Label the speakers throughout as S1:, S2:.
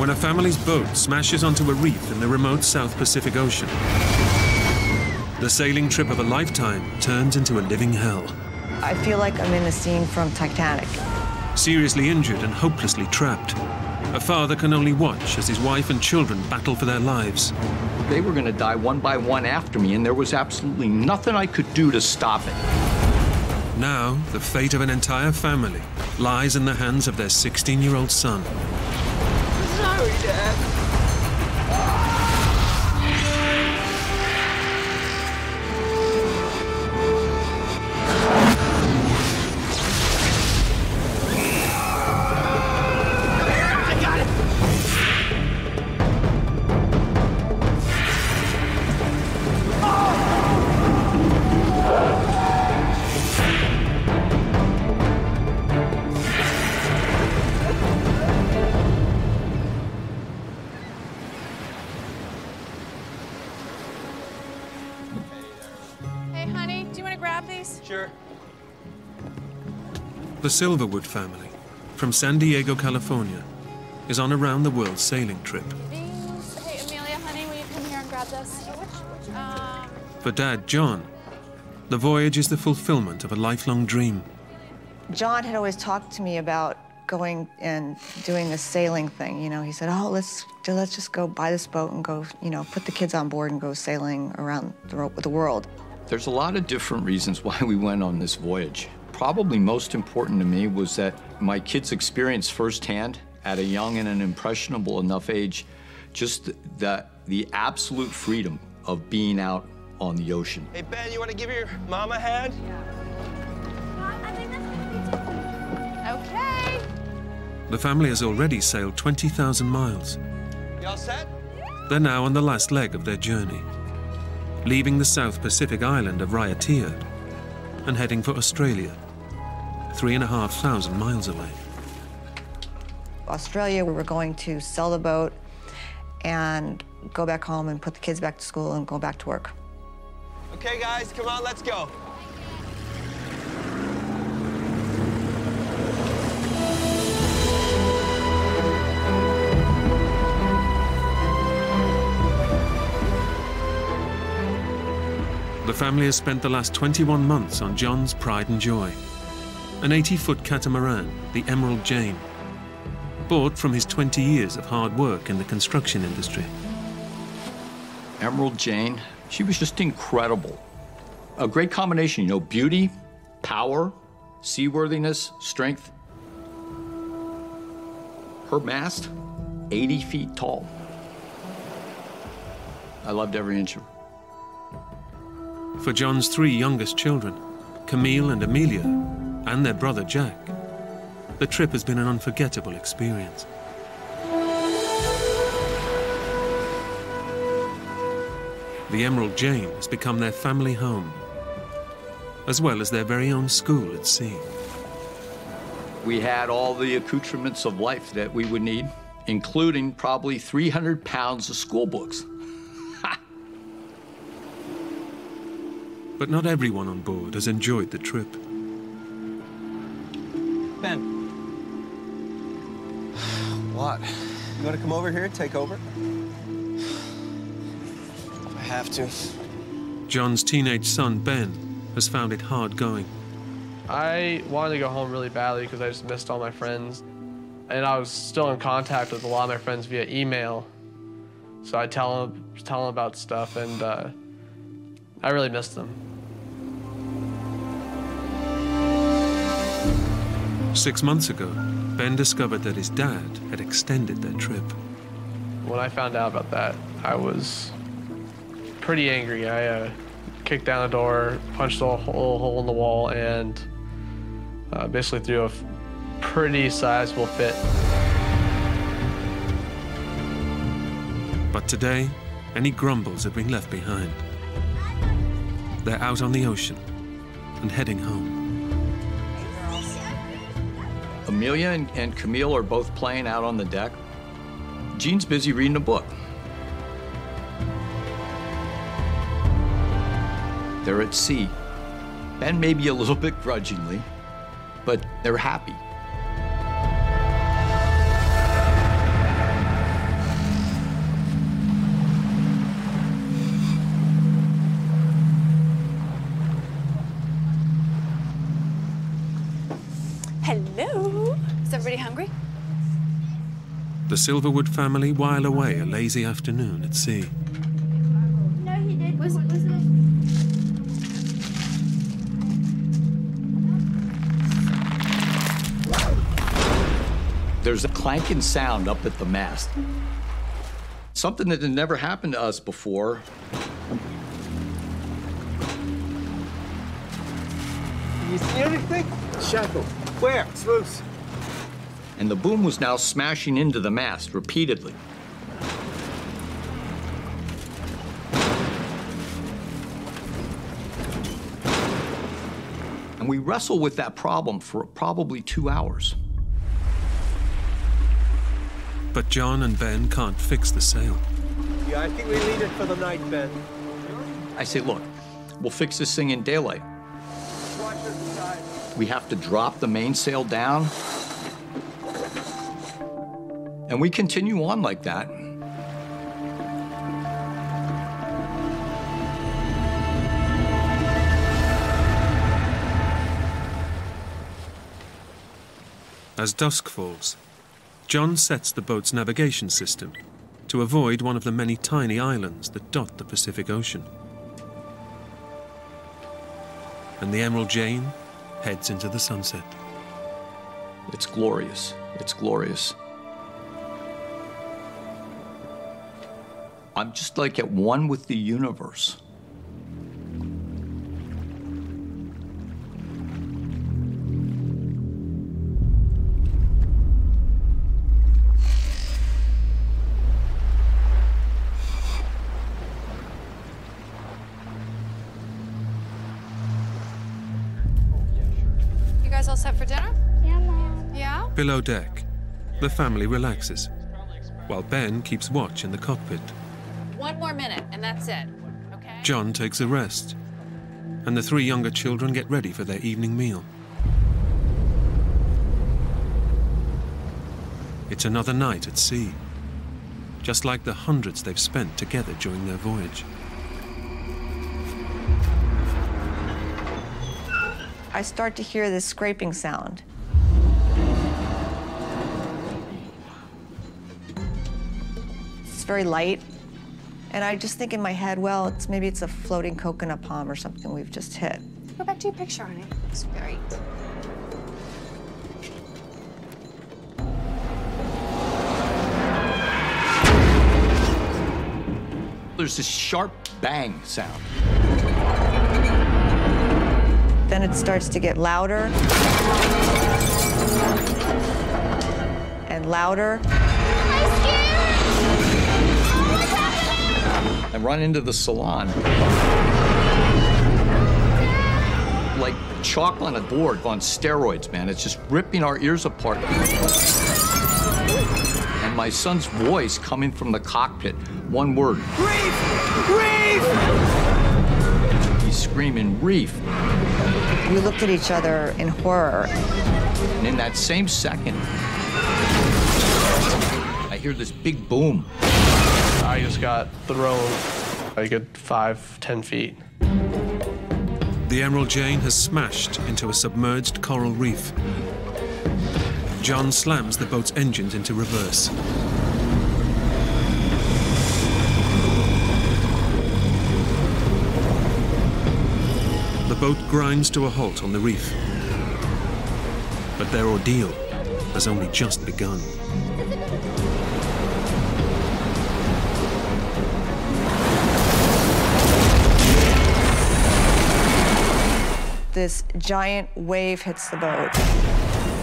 S1: when a family's boat smashes onto a reef in the remote South Pacific Ocean. The sailing trip of a lifetime turns into a living hell.
S2: I feel like I'm in a scene from Titanic.
S1: Seriously injured and hopelessly trapped, a father can only watch as his wife and children battle for their lives.
S3: They were going to die one by one after me, and there was absolutely nothing I could do to stop it.
S1: Now, the fate of an entire family lies in the hands of their 16-year-old son.
S4: Sorry, Dad.
S5: Sure.
S1: The Silverwood family, from San Diego, California, is on a round-the-world sailing trip.
S6: Hey, Amelia, honey, will you come here and grab this?
S1: For Dad, John, the voyage is the fulfillment of a lifelong dream.
S2: John had always talked to me about going and doing this sailing thing. You know, he said, oh, let's just go buy this boat and go, you know, put the kids on board and go sailing around the world.
S3: There's a lot of different reasons why we went on this voyage. Probably most important to me was that my kids experienced firsthand, at a young and an impressionable enough age, just the absolute freedom of being out on the ocean.
S5: Hey, Ben, you want to give your mom a hand?
S6: I think that's gonna be okay.
S1: The family has already sailed 20,000 miles.
S5: You all set?
S1: They're now on the last leg of their journey, leaving the South Pacific island of Raiatea and heading for Australia, 3,500 miles away.
S2: Australia, we were going to sell the boat and go back home and put the kids back to school and go back to work.
S5: Okay, guys, come on, let's go.
S1: The family has spent the last 21 months on John's pride and joy, an 80-foot catamaran, the Emerald Jane, bought from his 20 years of hard work in the construction industry.
S3: Emerald Jane, she was just incredible. A great combination, you know, beauty, power, seaworthiness, strength. Her mast, 80 feet tall. I loved every inch of her.
S1: For John's 3 youngest children, Camille and Amelia, and their brother Jack, the trip has been an unforgettable experience. The Emerald Jane has become their family home, as well as their very own school at sea.
S3: We had all the accoutrements of life that we would need, including probably 300 pounds of school books.
S1: But not everyone on board has enjoyed the trip.
S5: Ben. What? You want to come over here and take over? I have to.
S1: John's teenage son, Ben, has found it hard going.
S7: I wanted to go home really badly because I just missed all my friends. And I was still in contact with a lot of my friends via email. So I tell them about stuff, and I really missed them.
S1: 6 months ago, Ben discovered that his dad had extended their trip.
S7: When I found out about that, I was pretty angry. I kicked down the door, punched a little hole in the wall, and basically threw a pretty sizable fit.
S1: But today, any grumbles have been left behind. They're out on the ocean and heading home.
S3: Amelia and Camille are both playing out on the deck. Jean's busy reading a book. They're at sea. Ben maybe a little bit grudgingly, but they're happy.
S1: The Silverwood family while away a lazy afternoon at sea.
S6: No, he did. Was it?
S3: There's a clanking sound up at the mast. Something that had never happened to us before.
S5: You see anything? Shackle. Where? It's loose.
S3: And the boom was now smashing into the mast repeatedly. And we wrestled with that problem for probably 2 hours.
S1: But John and Ben can't fix the sail.
S5: Yeah, I think we leave it for the night, Ben.
S3: I say, look, we'll fix this thing in daylight.
S5: Watch the side.
S3: We have to drop the mainsail down. And we continue on like that.
S1: As dusk falls, John sets the boat's navigation system to avoid one of the many tiny islands that dot the Pacific Ocean. And the Emerald Jane heads into the sunset.
S3: It's glorious. It's glorious. I'm just like at one with the universe.
S6: You guys all set for dinner?
S4: Yeah, Mom.
S6: Yeah?
S1: Below deck, the family relaxes, while Ben keeps watch in the cockpit.
S6: 1 more minute, and that's it. Okay?
S1: John takes a rest, and the 3 younger children get ready for their evening meal. It's another night at sea, just like the hundreds they've spent together during their voyage.
S2: I start to hear this scraping sound. It's very light. And I just think in my head, well, maybe it's a floating coconut palm or something we've just hit.
S6: Go back to your picture, honey. Looks great.
S3: There's this sharp bang sound.
S2: Then it starts to get louder and louder.
S3: I run into the salon. Like chalk on a board on steroids, man. It's just ripping our ears apart. And my son's voice coming from the cockpit. One word. Reef! Reef! He's screaming, reef.
S2: We looked at each other in horror.
S3: And in that same second, I hear this big boom.
S7: I just got thrown like a 5-10 feet.
S1: The Emerald Jane has smashed into a submerged coral reef. John slams the boat's engines into reverse. The boat grinds to a halt on the reef. But their ordeal has only just begun.
S2: This giant wave hits the boat.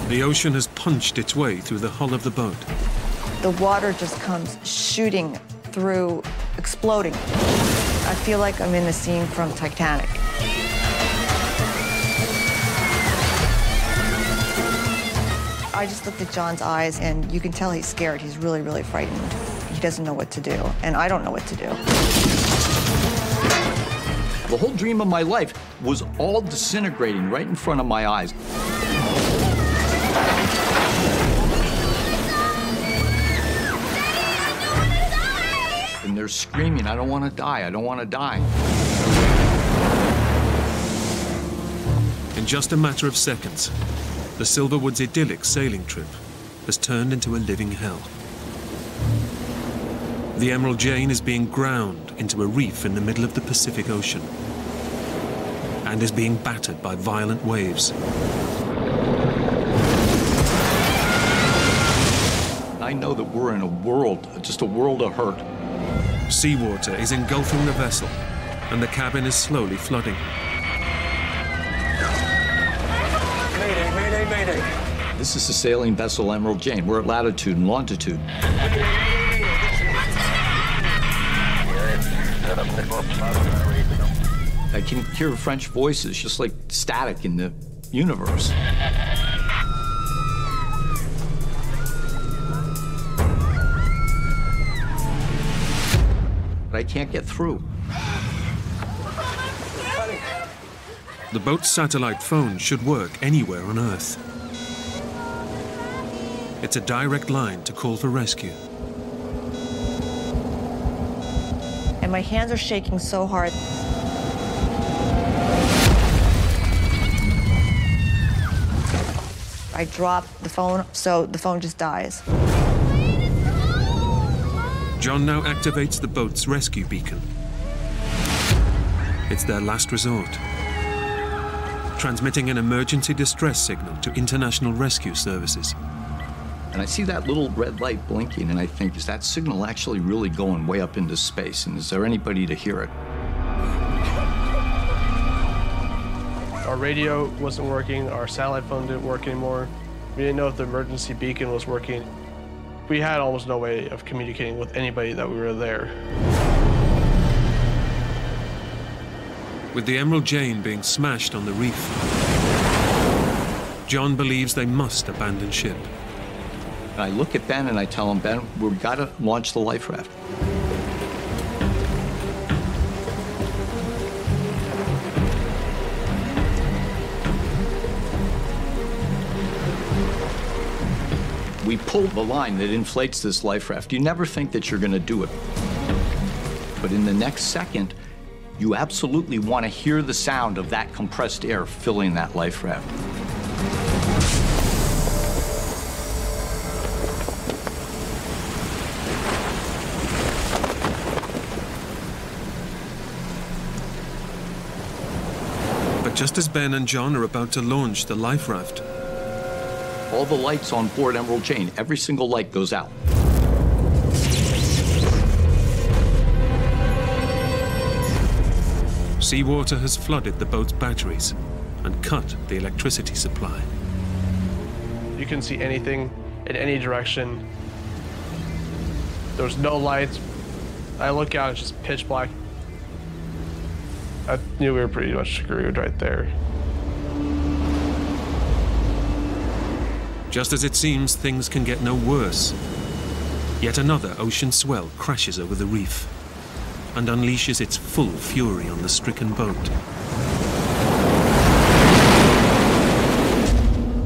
S1: The ocean has punched its way through the hull of the boat.
S2: The water just comes shooting through, exploding. I feel like I'm in the scene from Titanic. I just looked at John's eyes, and you can tell he's scared. He's really, really frightened. He doesn't know what to do, and I don't know what to do.
S3: The whole dream of my life was all disintegrating right in front of my eyes. And they're screaming, I don't want to die, I don't want to die.
S1: In just a matter of seconds, the Silverwood's idyllic sailing trip has turned into a living hell. The Emerald Jane is being ground into a reef in the middle of the Pacific Ocean and is being battered by violent waves.
S3: I know that we're in a world, just a world of hurt.
S1: Seawater is engulfing the vessel, and the cabin is slowly flooding.
S5: Mayday, mayday, mayday.
S3: This is the sailing vessel Emerald Jane. We're at latitude and longitude. I can hear French voices, just like static in the universe. But I can't get through.
S1: The boat's satellite phone should work anywhere on Earth. It's a direct line to call for rescue.
S2: And my hands are shaking so hard. I drop the phone, so the phone just dies.
S1: John now activates the boat's rescue beacon. It's their last resort, transmitting an emergency distress signal to international rescue services.
S3: And I see that little red light blinking, and I think, is that signal actually really going way up into space? And is there anybody to hear it?
S7: Our radio wasn't working, our satellite phone didn't work anymore. We didn't know if the emergency beacon was working. We had almost no way of communicating with anybody that we were there.
S1: With the Emerald Jane being smashed on the reef, John believes they must abandon ship.
S3: And I look at Ben and I tell him, Ben, we've got to launch the life raft. We pull the line that inflates this life raft. You never think that you're going to do it. But in the next second, you absolutely want to hear the sound of that compressed air filling that life raft.
S1: But just as Ben and John are about to launch the life raft,
S3: all the lights on board Emerald Jane, every single light goes out.
S1: seawater has flooded the boat's batteries and cut the electricity supply.
S7: You couldn't see anything in any direction. There was no lights. I look out, it's just pitch black. I knew we were pretty much screwed right there.
S1: Just as it seems things can get no worse, yet another ocean swell crashes over the reef and unleashes its full fury on the stricken boat.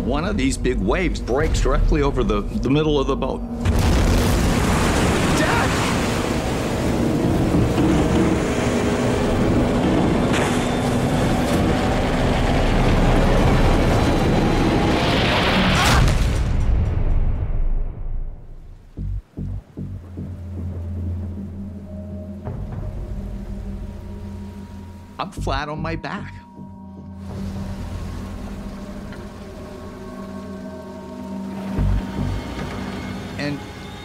S3: One of these big waves breaks directly over the middle of the boat. I'm flat on my back.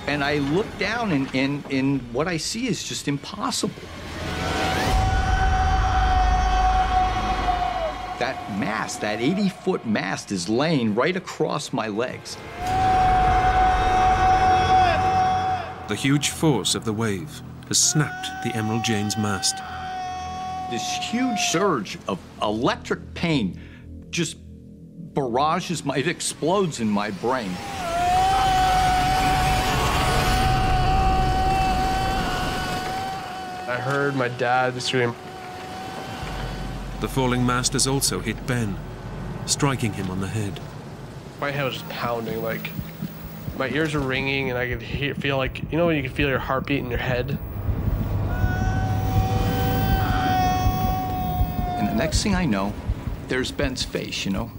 S3: And I look down and what I see is just impossible. That mast, that 80-foot mast is laying right across my legs.
S1: The huge force of the wave has snapped the Emerald Jane's mast.
S3: This huge surge of electric pain just barrages it explodes in my brain.
S7: I heard my dad scream.
S1: The falling mast has also hit Ben, striking him on the head.
S7: My head was just pounding, like, my ears were ringing and I could feel like, you know when you can feel your heartbeat in your head?
S3: And the next thing I know, there's Ben's face, you know?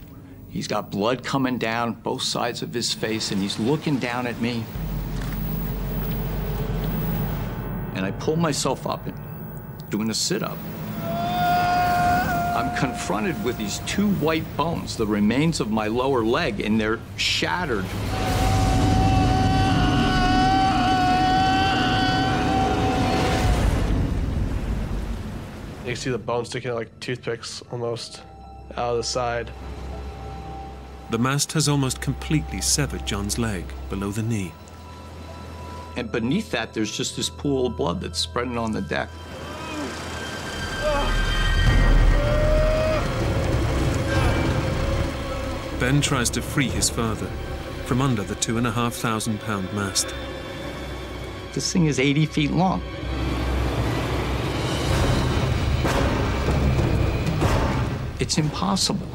S3: He's got blood coming down both sides of his face, and he's looking down at me. and I pull myself up and doing a sit-up. I'm confronted with these two white bones, the remains of my lower leg, and they're shattered.
S7: You can see the bones sticking out like toothpicks almost out of the side.
S1: The mast has almost completely severed John's leg below the knee.
S3: And beneath that, there's just this pool of blood that's spreading on the deck.
S1: Ben tries to free his father from under the 2,500-pound mast.
S3: This thing is 80 feet long. It's impossible.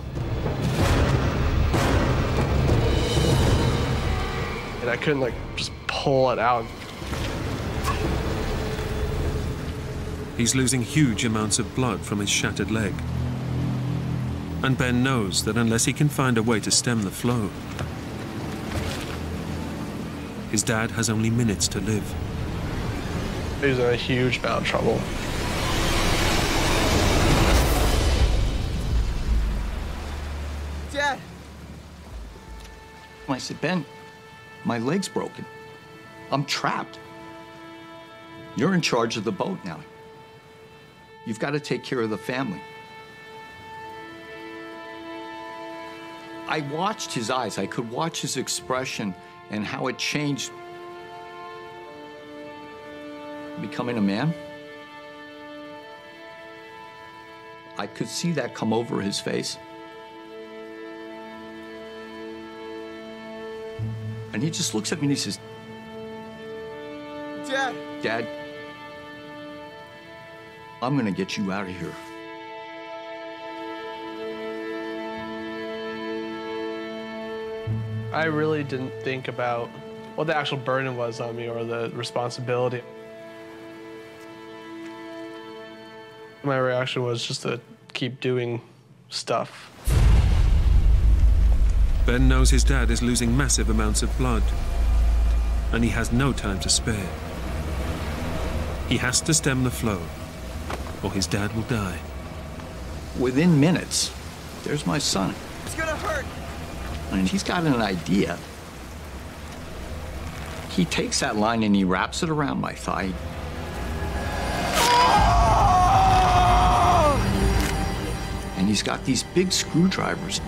S7: And I couldn't like just pull it out.
S1: He's losing huge amounts of blood from his shattered leg. And Ben knows that unless he can find a way to stem the flow, his dad has only minutes to live.
S7: He was in a huge amount of trouble.
S5: Dad!
S3: I said, Ben, my leg's broken. I'm trapped. You're in charge of the boat now. You've got to take care of the family. I watched his eyes. I could watch his expression and how it changed. Becoming a man. I could see that come over his face. And he just looks at me and he says,
S5: Dad!
S3: Dad, I'm gonna get you out of here.
S7: I really didn't think about what the actual burden was on me or the responsibility. My reaction was just to keep doing stuff.
S1: Ben knows his dad is losing massive amounts of blood, and he has no time to spare. He has to stem the flow, or his dad will die.
S3: Within minutes, there's my son.
S5: It's gonna hurt!
S3: And he's got an idea. He takes that line and he wraps it around my thigh. And he's got these big screwdrivers.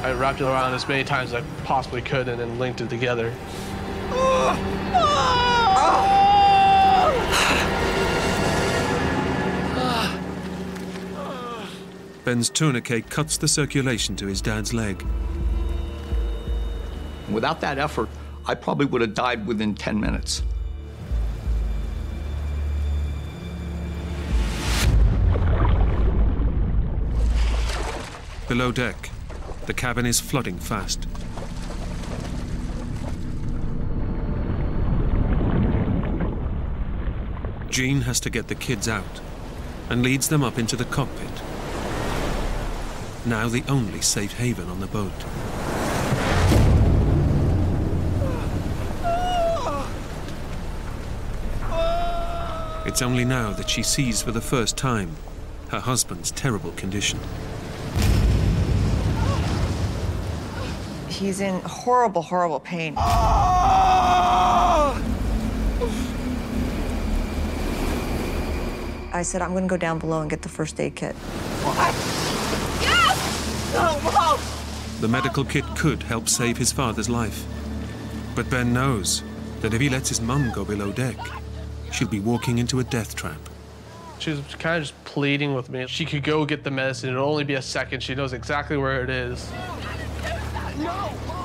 S7: I wrapped it around as many times as I possibly could and then linked it together.
S1: Ben's tourniquet cuts the circulation to his dad's leg.
S3: Without that effort, I probably would have died within 10 minutes.
S1: Below deck, the cabin is flooding fast. Jean has to get the kids out and leads them up into the cockpit, now the only safe haven on the boat. It's only now that she sees for the first time her husband's terrible condition.
S2: He's in horrible, horrible pain. I said, I'm gonna go down below and get the first aid kit.
S5: No, Mom!
S1: The medical kit could help save his father's life. But Ben knows that if he lets his mum go below deck, she'll be walking into a death trap.
S7: She was kind of just pleading with me. She could go get the medicine. It'll only be a second. She knows exactly where it is.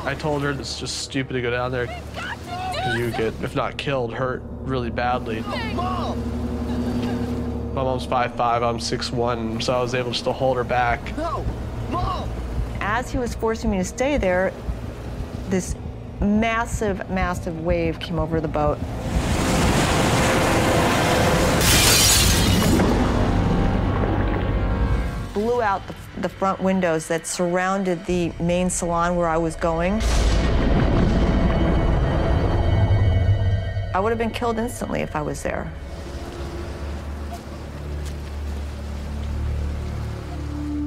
S7: I told her it's just stupid to go down there because you get, if not killed, hurt really badly.
S5: Mom!
S7: My mom's 5'5", I'm 6'1", so I was able just to hold her back.
S5: No! Mom!
S2: As he was forcing me to stay there, this massive, massive wave came over the boat. Blew out the front windows that surrounded the main salon where I was going. I would have been killed instantly if I was there.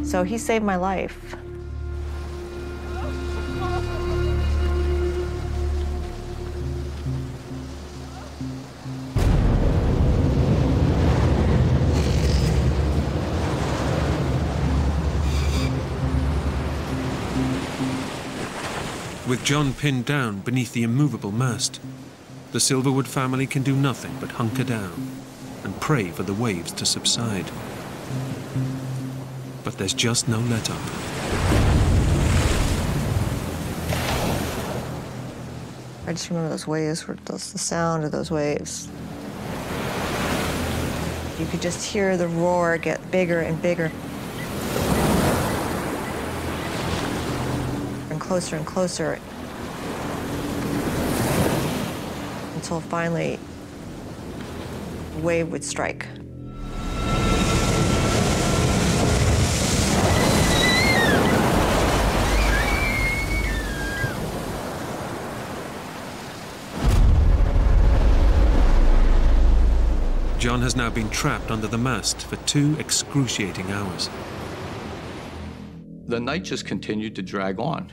S2: So he saved my life.
S1: With John pinned down beneath the immovable mast, the Silverwood family can do nothing but hunker down and pray for the waves to subside. But there's just no let-up.
S2: I just remember those waves, the sound of those waves. You could just hear the roar get bigger and bigger. And closer, until finally a wave would strike.
S1: John has now been trapped under the mast for 2 excruciating hours.
S3: The night just continued to drag on.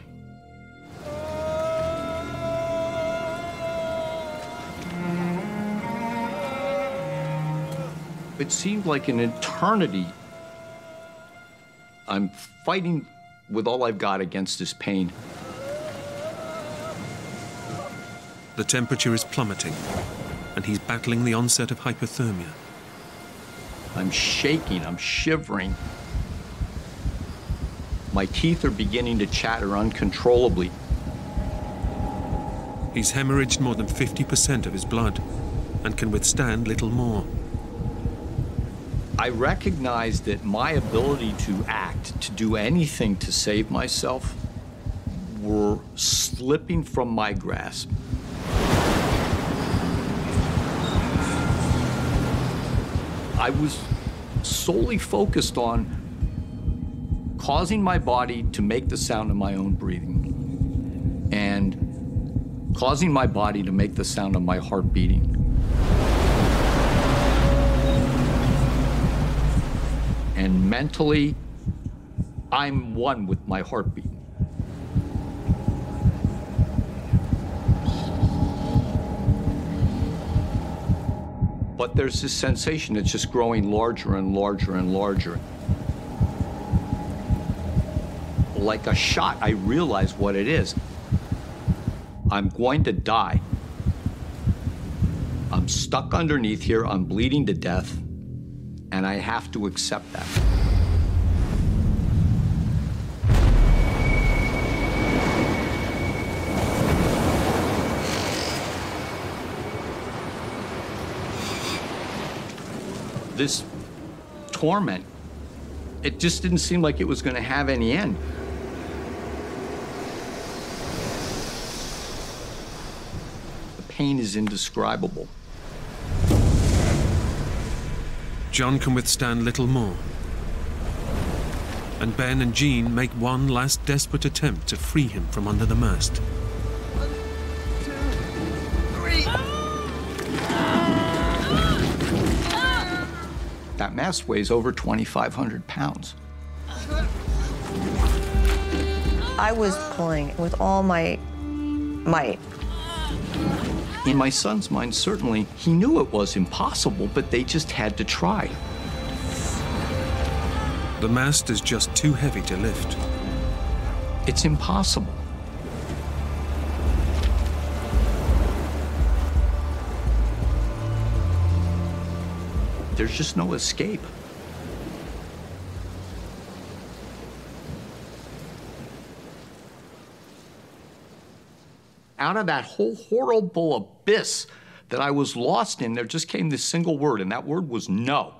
S3: It seemed like an eternity. I'm fighting with all I've got against this pain.
S1: The temperature is plummeting, and he's battling the onset of hypothermia.
S3: I'm shaking, I'm shivering. My teeth are beginning to chatter uncontrollably.
S1: He's hemorrhaged more than 50% of his blood and can withstand little more.
S3: I recognize that my ability to act, to do anything to save myself, were slipping from my grasp. I was solely focused on causing my body to make the sound of my own breathing and causing my body to make the sound of my heart beating. And mentally, I'm one with my heartbeat. But there's this sensation that's just growing larger and larger and larger. Like a shot, I realize what it is. I'm going to die. I'm stuck underneath here, I'm bleeding to death, and I have to accept that. This torment, it just didn't seem like it was going to have any end. The pain is indescribable.
S1: John can withstand little more. And Ben and Jean make one last desperate attempt to free him from under the mast.
S5: 1, 2, 3.
S3: That mast weighs over 2,500 pounds.
S2: I was pulling with all my might.
S3: In my son's mind, certainly, he knew it was impossible, but they just had to try.
S1: The mast is just too heavy to lift.
S3: It's impossible. There's just no escape. Out of that whole horrible abyss that I was lost in, there just came this single word, and that word was no.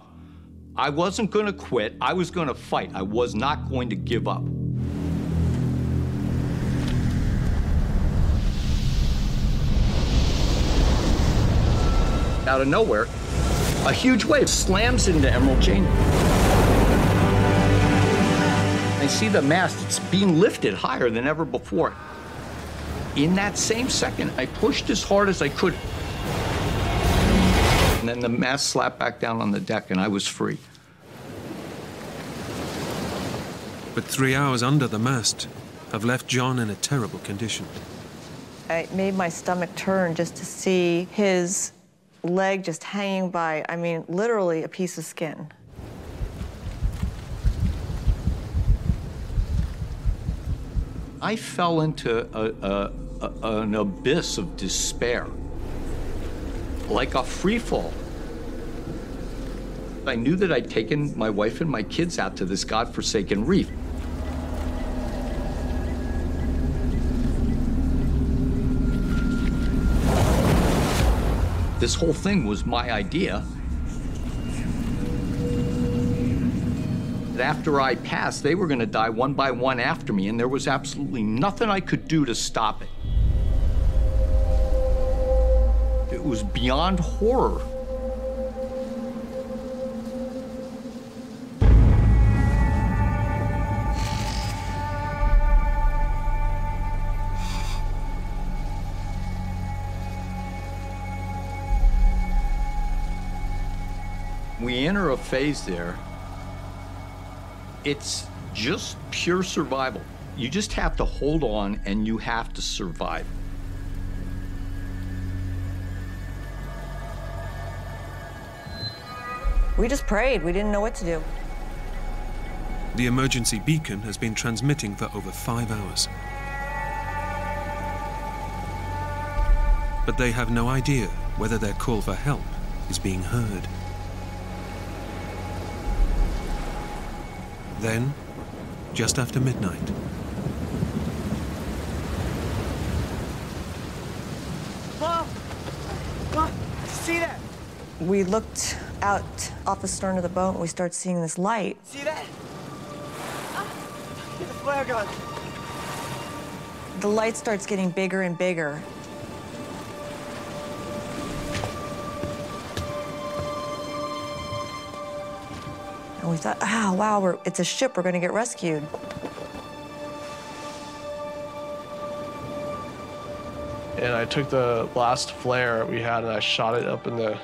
S3: I wasn't going to quit. I was going to fight. I was not going to give up. Out of nowhere, a huge wave slams into Emerald Jane. I see the mast, it's being lifted higher than ever before. In that same second, I pushed as hard as I could. And then the mast slapped back down on the deck, and I was free.
S1: But 3 hours under the mast have left John in a terrible condition.
S2: It made my stomach turn just to see his leg just hanging by, I mean, literally a piece of skin.
S3: I fell into an abyss of despair, like a free fall. I knew that I'd taken my wife and my kids out to this godforsaken reef. This whole thing was my idea. After I passed, they were going to die one by one after me, and there was absolutely nothing I could do to stop it. It was beyond horror. We enter a phase there. It's just pure survival. You just have to hold on and you have to survive.
S2: We just prayed. We didn't know what to do.
S1: The emergency beacon has been transmitting for over 5 hours. But they have no idea whether their call for help is being heard. Then, just after midnight,
S5: Mom! Mom! See that?
S2: We looked out off the stern of the boat and we started seeing this light.
S5: See that? Get the flare gun.
S2: The light starts getting bigger and bigger. And we thought, oh, wow, it's a ship, we're gonna get rescued.
S7: And I took the last flare we had and I shot it up in the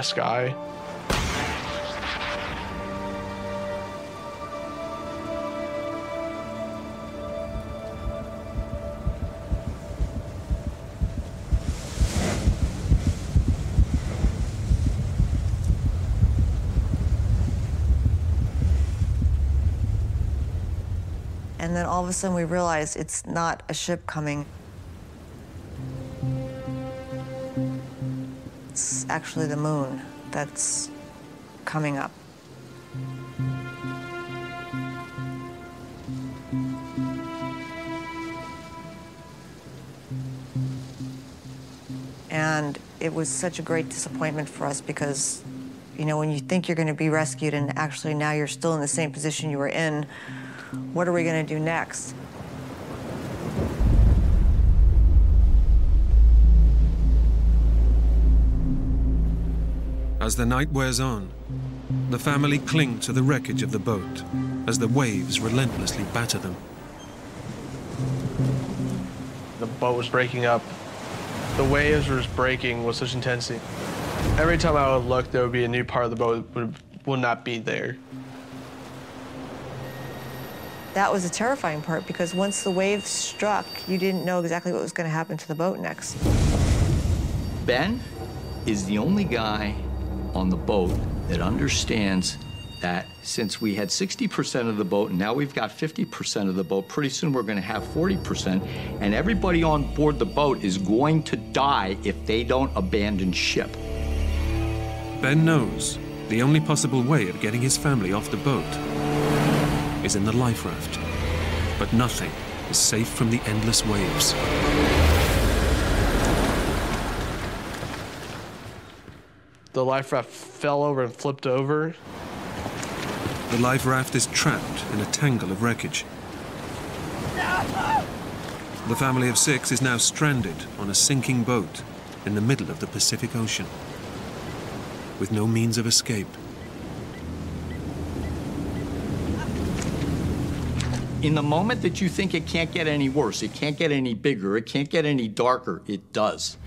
S7: sky.
S2: And then all of a sudden we realized it's not a ship coming. It's actually the moon that's coming up. And it was such a great disappointment for us because, you know, when you think you're going to be rescued and actually now you're still in the same position you were in, what are we going to do next?
S1: As the night wears on, the family cling to the wreckage of the boat as the waves relentlessly batter them.
S7: The boat was breaking up. The waves were just breaking with such intensity. Every time I would look, there would be a new part of the boat that would not be there.
S2: That was a terrifying part because once the waves struck, you didn't know exactly what was going to happen to the boat next.
S3: Ben is the only guy on the boat that understands that since we had 60% of the boat and now we've got 50% of the boat, pretty soon we're going to have 40%, and everybody on board the boat is going to die if they don't abandon ship.
S1: Ben knows the only possible way of getting his family off the boat is in the life raft, but nothing is safe from the endless waves.
S7: The life raft fell over and flipped over.
S1: The life raft is trapped in a tangle of wreckage. The family of 6 is now stranded on a sinking boat in the middle of the Pacific Ocean, with no means of escape.
S3: In the moment that you think it can't get any worse, it can't get any bigger, it can't get any darker, it does.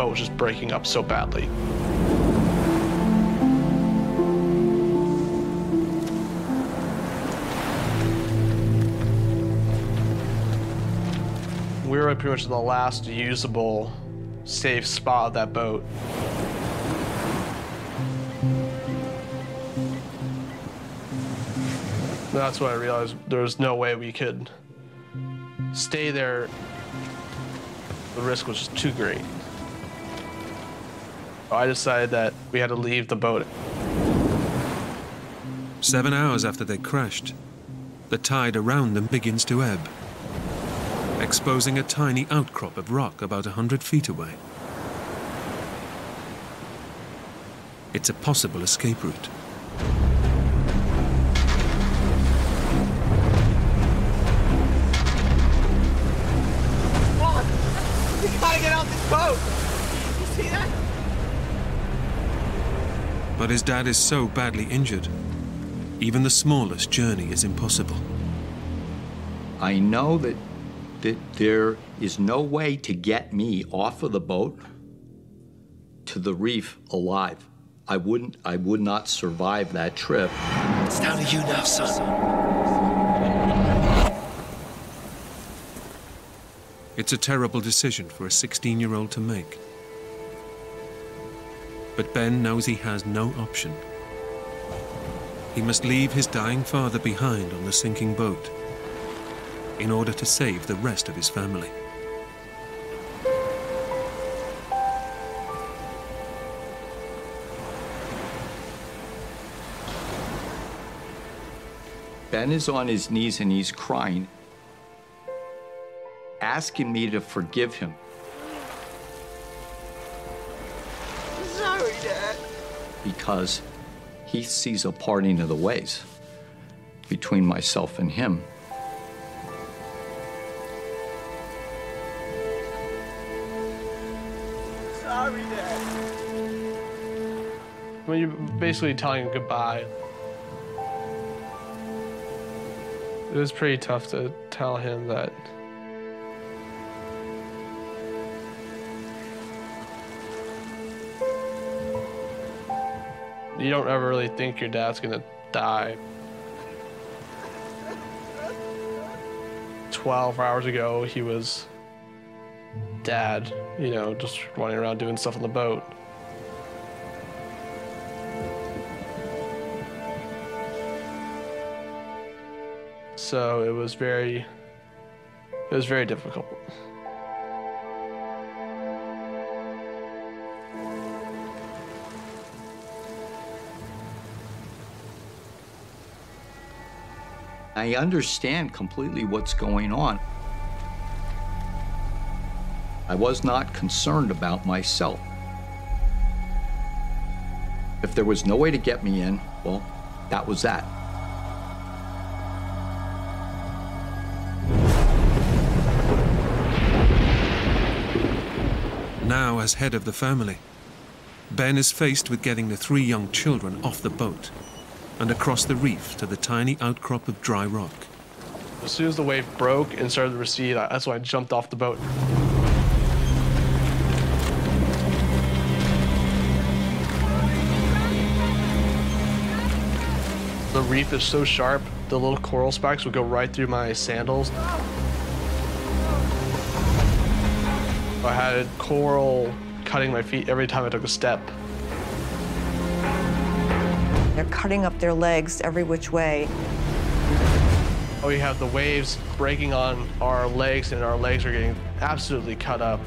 S7: boat was just breaking up so badly. We were pretty much in the last usable, safe spot of that boat. That's when I realized there was no way we could stay there. The risk was just too great. I decided that we had to leave the boat.
S1: 7 hours after they crashed, the tide around them begins to ebb, exposing a tiny outcrop of rock about 100 feet away. It's a possible escape route.
S4: We gotta get out this boat! You see that?
S1: But his dad is so badly injured, even the smallest journey is impossible.
S3: I know that there is no way to get me off of the boat to the reef alive. I would not survive that trip.
S4: It's down to you now, son.
S1: It's a terrible decision for a 16-year-old to make. But Ben knows he has no option. He must leave his dying father behind on the sinking boat in order to save the rest of his family.
S3: Ben is on his knees and he's crying, asking me to forgive him.
S4: Sorry, Dad.
S3: Because he sees a parting of the ways between myself and him.
S4: Sorry, Dad.
S7: When you're basically telling him goodbye, it was pretty tough to tell him that you don't ever really think your dad's gonna die. 12 hours ago, he was Dad, you know, just running around doing stuff on the boat. So it was very difficult.
S3: I understand completely what's going on. I was not concerned about myself. If there was no way to get me in, well, that was that.
S1: Now, as head of the family, Ben is faced with getting the 3 young children off the boat and across the reef to the tiny outcrop of dry rock.
S7: As soon as the wave broke and started to recede, that's when I jumped off the boat. The reef is so sharp, the little coral spikes would go right through my sandals. I had coral cutting my feet every time I took a step.
S2: They're cutting up their legs every which way.
S7: We have the waves breaking on our legs, and our legs are getting absolutely cut up.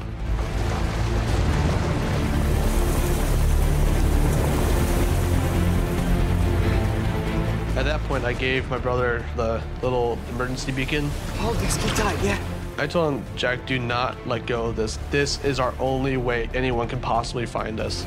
S7: At that point, I gave my brother the little emergency beacon.
S4: Hold this, keep tight, yeah?
S7: I told him, Jack, do not let go of this. This is our only way anyone can possibly find us.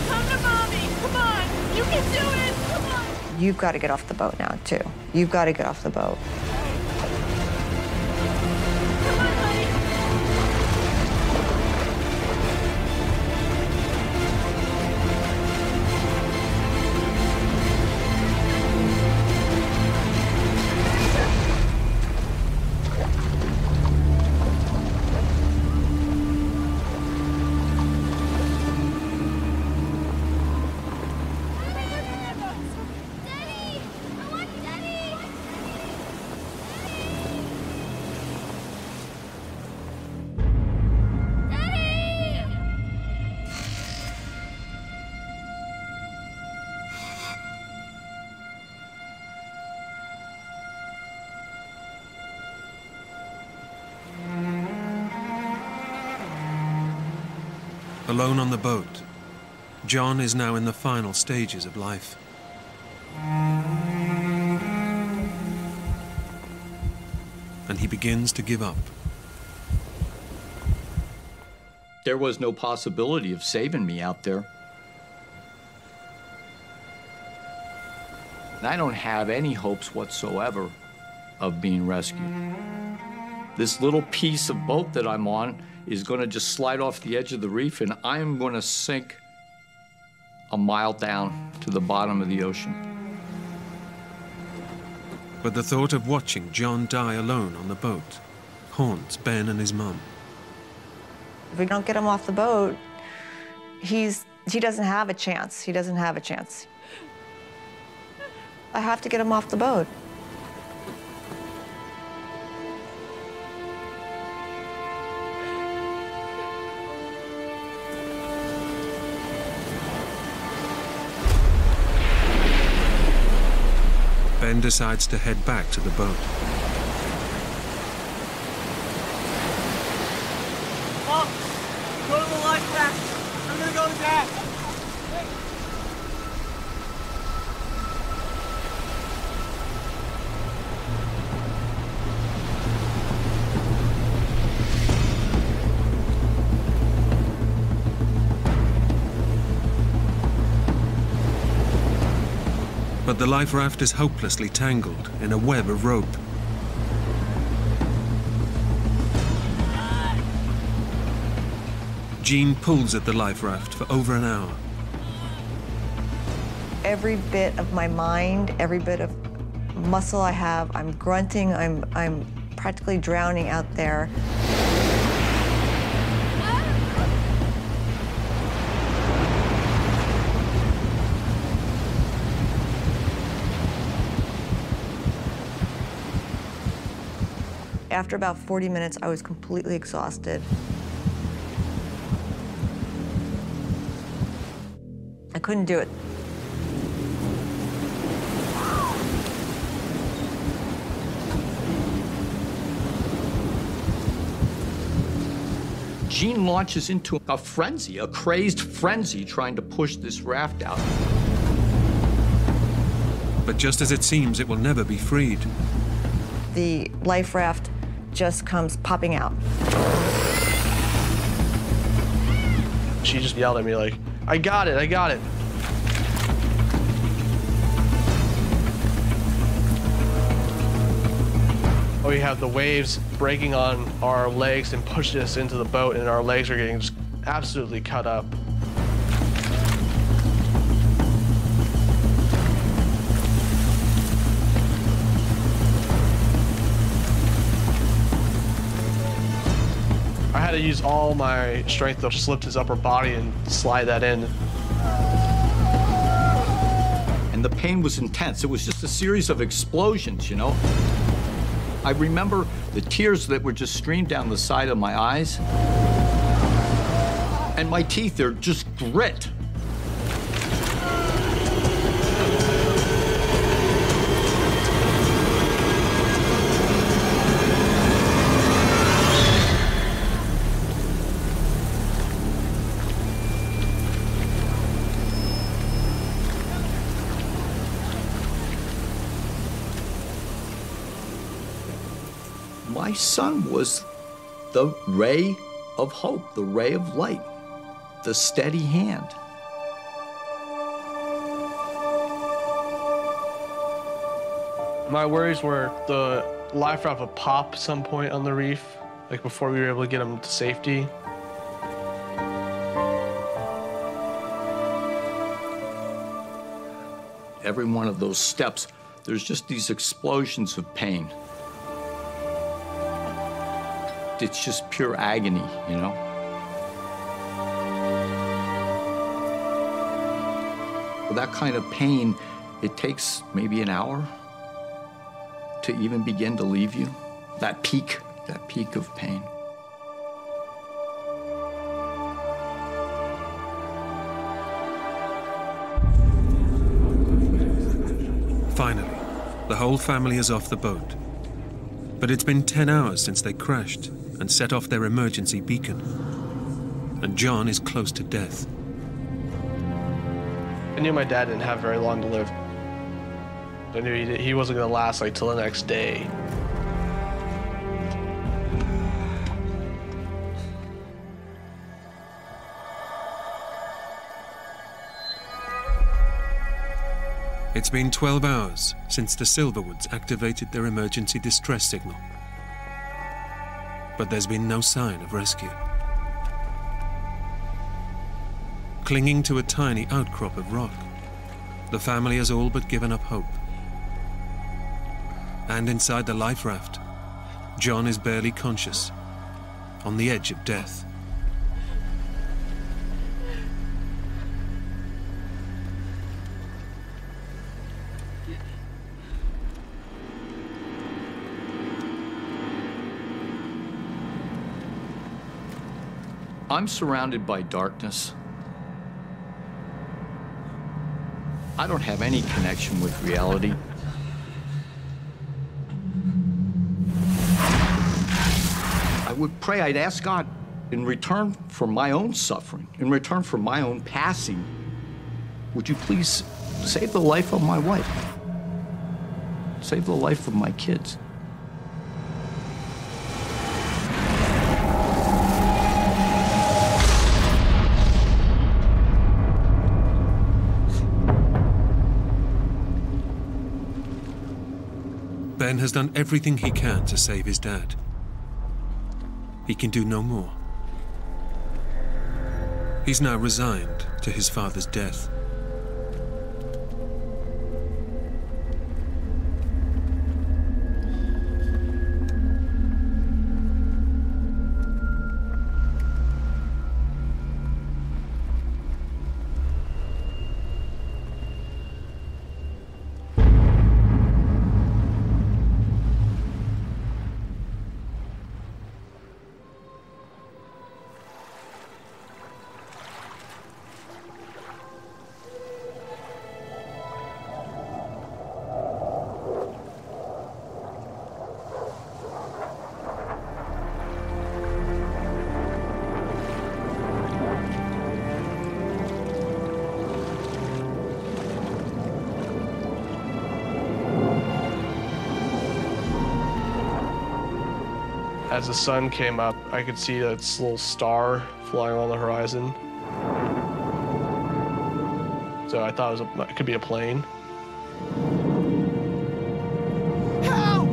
S6: Come to Mommy! Come on! You can do it! Come on!
S2: You've got to get off the boat now, too. You've got to get off the boat.
S6: Come on, honey!
S1: Alone on the boat, John is now in the final stages of life. And he begins to give up.
S3: There was no possibility of saving me out there. And I don't have any hopes whatsoever of being rescued. This little piece of boat that I'm on is going to just slide off the edge of the reef, and I'm going to sink a mile down to the bottom of the ocean.
S1: But the thought of watching John die alone on the boat haunts Ben and his mum.
S2: If we don't get him off the boat, he doesn't have a chance. He doesn't have a chance. I have to get him off the boat.
S1: Ben decides to head back to the boat.
S4: Oh, go to the life raft. I'm gonna go to Dad.
S1: But the life raft is hopelessly tangled in a web of rope. Jean pulls at the life raft for over an hour.
S2: Every bit of my mind, every bit of muscle I have, I'm grunting, I'm practically drowning out there. After about 40 minutes, I was completely exhausted. I couldn't do it.
S3: Jean launches into a frenzy, a crazed frenzy, trying to push this raft out.
S1: But just as it seems it will never be freed,
S2: The life raft just comes popping out.
S7: She just yelled at me like, I got it, I got it. We have the waves breaking on our legs and pushing us into the boat, and our legs are getting just absolutely cut up. I had to use all my strength to slip his upper body and slide that in.
S3: And the pain was intense. It was just a series of explosions, you know? I remember the tears that were just streamed down the side of my eyes. And my teeth, they're just grit. My son was the ray of hope, the ray of light, the steady hand.
S7: My worries were the life raft would pop some point on the reef, like before we were able to get him to safety.
S3: Every one of those steps, there's just these explosions of pain. It's just pure agony, you know? Well, that kind of pain, it takes maybe an hour to even begin to leave you. That peak of pain.
S1: finally, the whole family is off the boat. But it's been 10 hours since they crashed and set off their emergency beacon. and John is close to death.
S7: I knew my dad didn't have very long to live. I knew he wasn't going to last like till the next day.
S1: It's been 12 hours since the Silverwoods activated their emergency distress signal. But there's been no sign of rescue. Clinging to a tiny outcrop of rock, the family has all but given up hope. And inside the life raft, John is barely conscious, on the edge of death.
S3: I'm surrounded by darkness. I don't have any connection with reality. I would pray, I'd ask God, in return for my own suffering, in return for my own passing, would you please save the life of my wife? Save the life of my kids.
S1: Ben has done everything he can to save his dad. He can do no more. He's now resigned to his father's death.
S7: As the sun came up, I could see this little star flying on the horizon. So I thought it could be a plane.
S4: Help!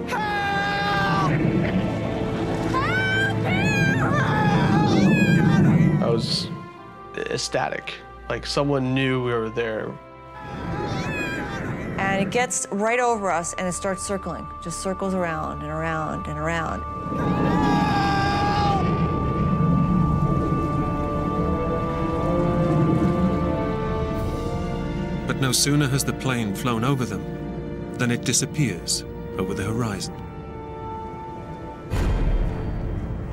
S4: Help! Help!
S7: I was ecstatic, like someone knew we were there.
S2: And it gets right over us and it starts circling, just circles around and around and around.
S1: But no sooner has the plane flown over them than it disappears over the horizon.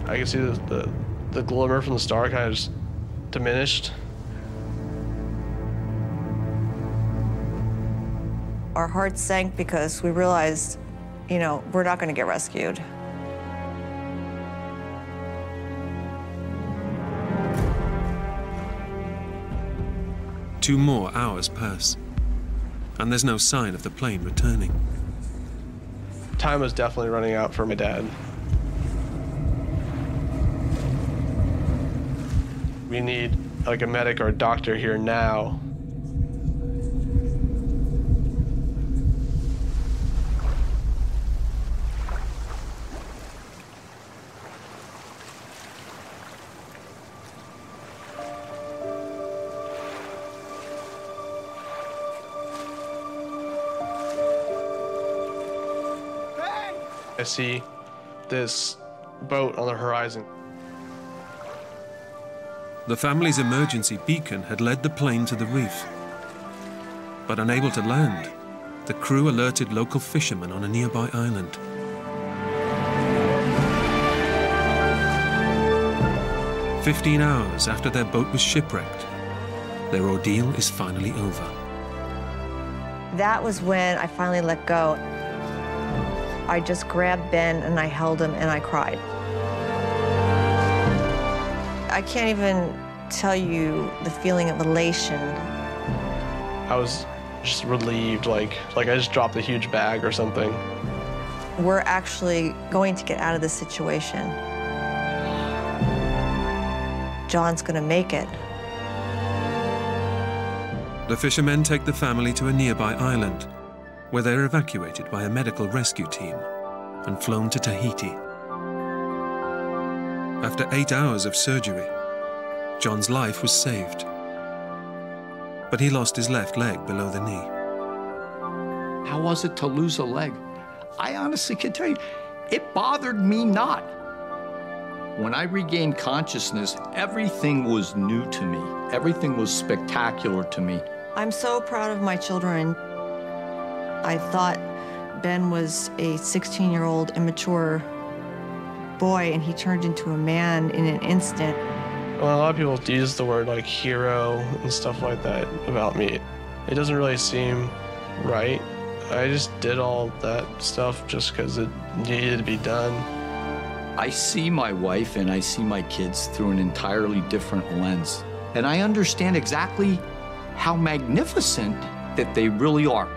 S7: I could see the glimmer from the star kind of just diminished.
S2: Our hearts sank because we realized, you know, we're not going to get rescued.
S1: Two more hours pass, and there's no sign of the plane returning.
S7: Time was definitely running out for my dad. We need like a medic or a doctor here now. I see this boat on the horizon.
S1: The family's emergency beacon had led the plane to the reef. But unable to land, the crew alerted local fishermen on a nearby island. "15 hours after their boat was shipwrecked, their ordeal is finally over.
S2: That was when I finally let go. I just grabbed Ben and I held him and I cried. I can't even tell you the feeling of elation.
S7: I was just relieved, like I just dropped a huge bag or something.
S2: We're actually going to get out of this situation. John's gonna make it.
S1: The fishermen take the family to a nearby island, where they're evacuated by a medical rescue team and flown to Tahiti. After 8 hours of surgery, John's life was saved. But he lost his left leg below the knee.
S3: How was it to lose a leg? I honestly can tell you, it bothered me not. When I regained consciousness, everything was new to me. Everything was spectacular to me.
S2: I'm so proud of my children. I thought Ben was a 16-year-old immature boy, and he turned into a man in an instant.
S7: Well, a lot of people use the word like hero and stuff like that about me. It doesn't really seem right. I just did all that stuff just because it needed to be done.
S3: I see my wife and I see my kids through an entirely different lens. And I understand exactly how magnificent that they really are.